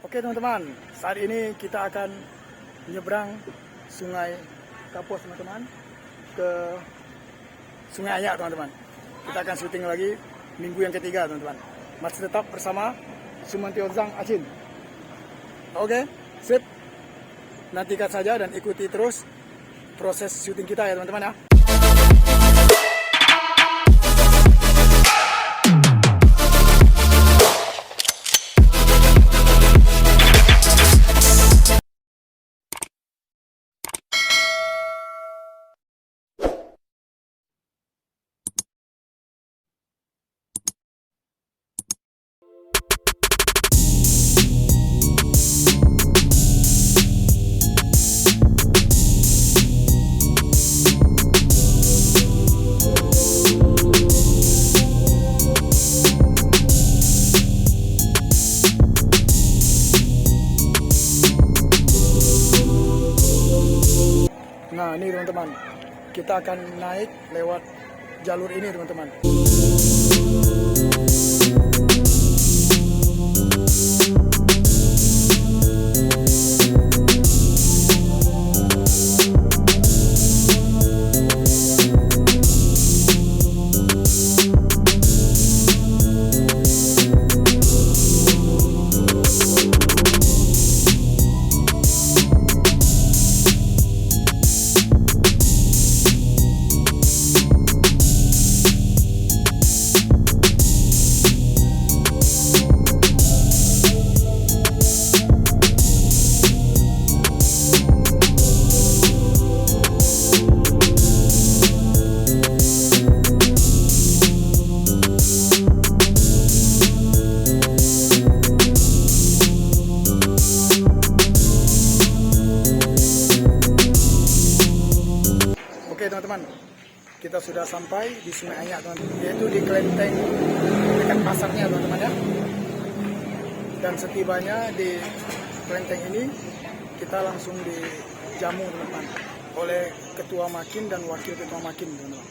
Oke teman-teman, saat ini kita akan menyeberang Sungai Kapuas teman-teman ke Sungai Ayak teman-teman. Kita akan syuting lagi minggu yang ketiga teman-teman. Masih tetap bersama Sumantio Zhang Achin. Oke, sip. Nantikan saja dan ikuti terus proses syuting kita ya teman-teman ya. Nah ini teman-teman, kita akan naik lewat jalur ini teman-teman. Oke teman-teman, kita sudah sampai di Sungai Ayak teman-teman, yaitu di kelenteng dekat pasarnya teman-teman ya. Dan setibanya di kelenteng ini, kita langsung dijamu teman-teman oleh Ketua Makin dan Wakil Ketua Makin teman-teman.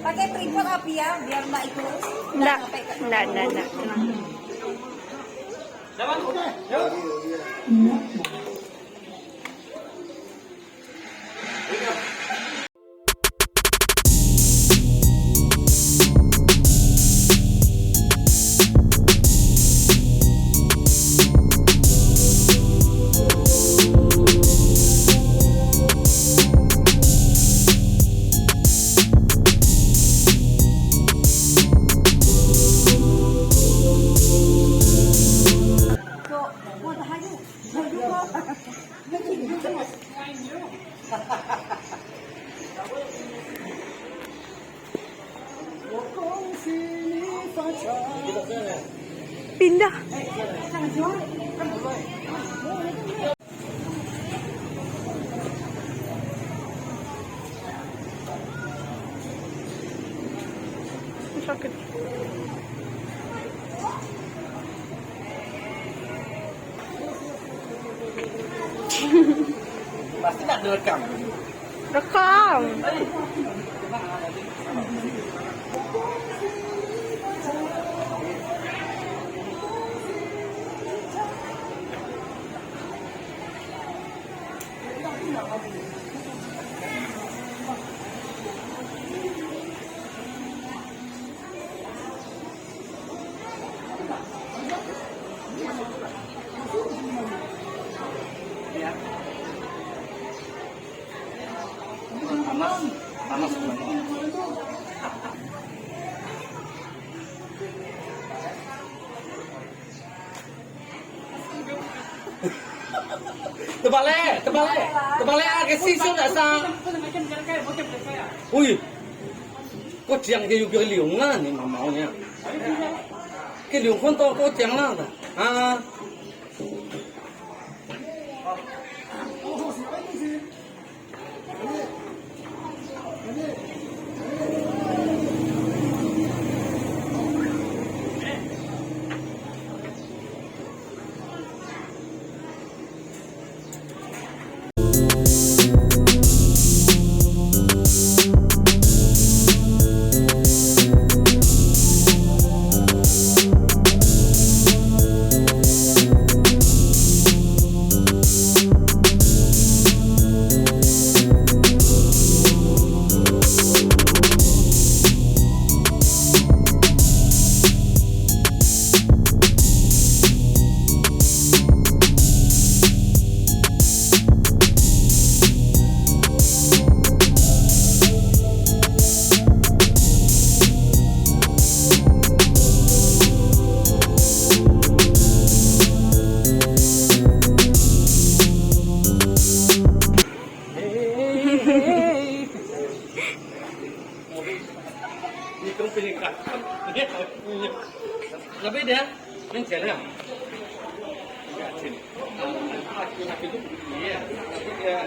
Pakai tripod api ya, biar Mbak itu Enggak. Pindah. Pasti tak direkam. Rekam. Panas, panas sebenarnya. Terbalik, ke sisi nggak sah. Wih, kok jangan kayak juga liungan nih maunya. Cái liều con to có chẳng nào cả à Itu pilih kan. Lebih dia, yang jalan. Iya, tapi dia